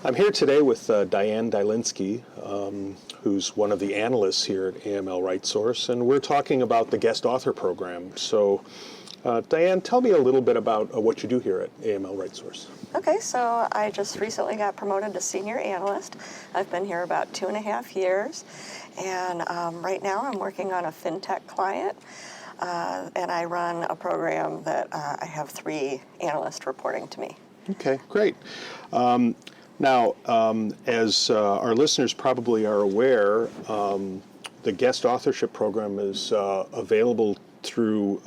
I'm here today with Diane Dylisnki, who's one of the analysts here at AML RightSource, and we're talking about the guest author program. So, Diane, tell me a little bit about what you do here at AML RightSource. Okay, so I just recently got promoted to senior analyst. I've been here about 2.5 years, and right now I'm working on a fintech client, and I run a program that I have 3 analysts reporting to me. Okay, great. Now, as our listeners probably are aware, the guest authorship program is available through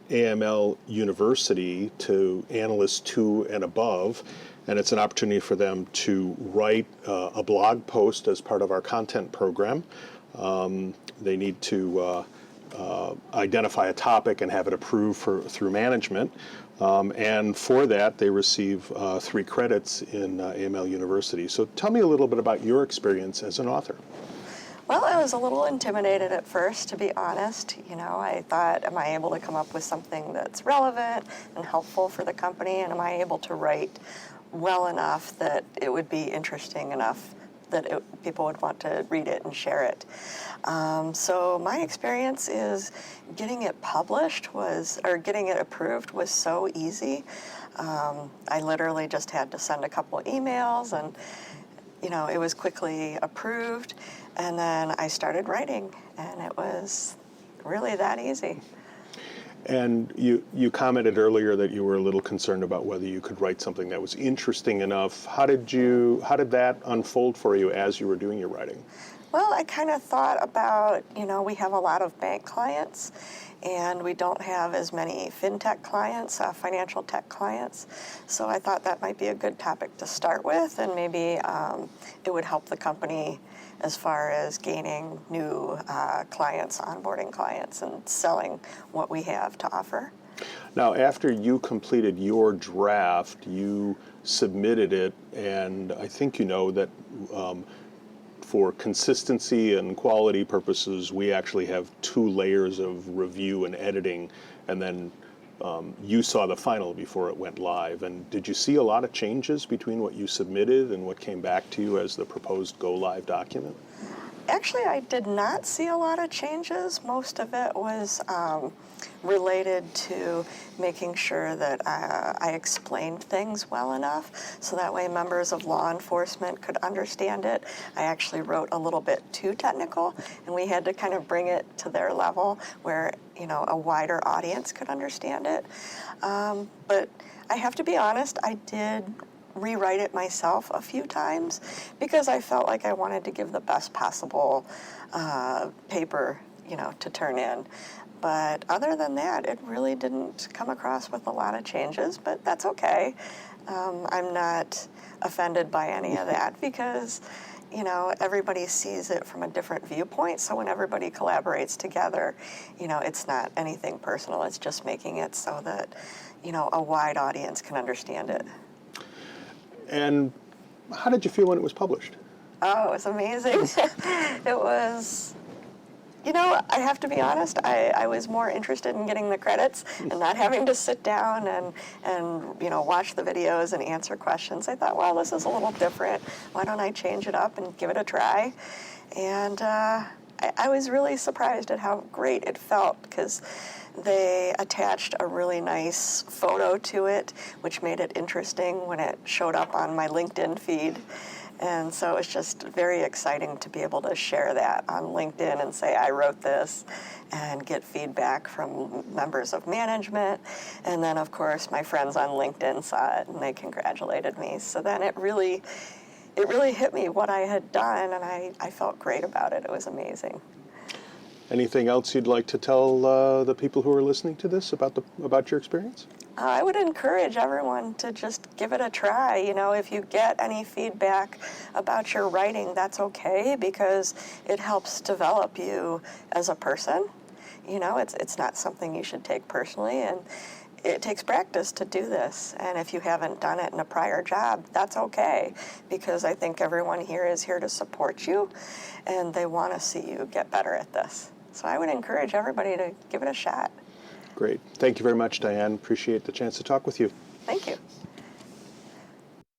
AML University to analysts 2 and above, and it's an opportunity for them to write a blog post as part of our content program. They need to identify a topic and have it approved through management. And for that, they receive 3 credits in AML University. So tell me a little bit about your experience as an author. Well, I was a little intimidated at first, to be honest. You know, I thought, am I able to come up with something that's relevant and helpful for the company? And am I able to write well enough that it would be interesting enough that people would want to read it and share it? So my experience is getting it published or getting it approved was so easy. I literally just had to send a couple emails and, you know, it was quickly approved. And then I started writing, and it was really that easy. And you commented earlier that you were a little concerned about whether you could write something that was interesting enough. How did that unfold for you as you were doing your writing? Well, I kind of thought about, you know, we have a lot of bank clients, and we don't have as many fintech clients, financial tech clients. So I thought that might be a good topic to start with, and maybe it would help the company as far as gaining new clients, onboarding clients, and selling what we have to offer. Now, after you completed your draft, you submitted it, and I think you know that for consistency and quality purposes, we actually have 2 layers of review and editing, and then you saw the final before it went live. And did you see a lot of changes between what you submitted and what came back to you as the proposed go-live document? Actually, I did not see a lot of changes. Most of it was related to making sure that I explained things well enough so that way members of law enforcement could understand it. I actually wrote a little bit too technical, and we had to kind of bring it to their level where, you know, a wider audience could understand it. But I have to be honest, I did rewrite it myself a few times because I felt like I wanted to give the best possible paper, you know, to turn in. But other than that, it really didn't come across with a lot of changes, but that's okay. I'm not offended by any of that because, you know, everybody sees it from a different viewpoint. So when everybody collaborates together, you know, it's not anything personal. It's just making it so that, you know, a wide audience can understand it. And how did you feel when it was published? Oh, it was amazing. It was, you know, I have to be honest, I was more interested in getting the credits and not having to sit down and you know, watch the videos and answer questions. I thought, well, this is a little different. Why don't I change it up and give it a try? And I was really surprised at how great it felt because they attached a really nice photo to it, which made it interesting when it showed up on my LinkedIn feed. And so it's just very exciting to be able to share that on LinkedIn and say, I wrote this, and get feedback from members of management. And then, of course, my friends on LinkedIn saw it, and they congratulated me. So then it really hit me what I had done, and I felt great about it. It was amazing. Anything else you'd like to tell the people who are listening to this about your experience? I would encourage everyone to just give it a try. You know, if you get any feedback about your writing, that's okay because it helps develop you as a person. You know, it's not something you should take personally, and it takes practice to do this. And if you haven't done it in a prior job, that's okay because I think everyone here is here to support you, and they want to see you get better at this. So I would encourage everybody to give it a shot. Great. Thank you very much, Diane. Appreciate the chance to talk with you. Thank you.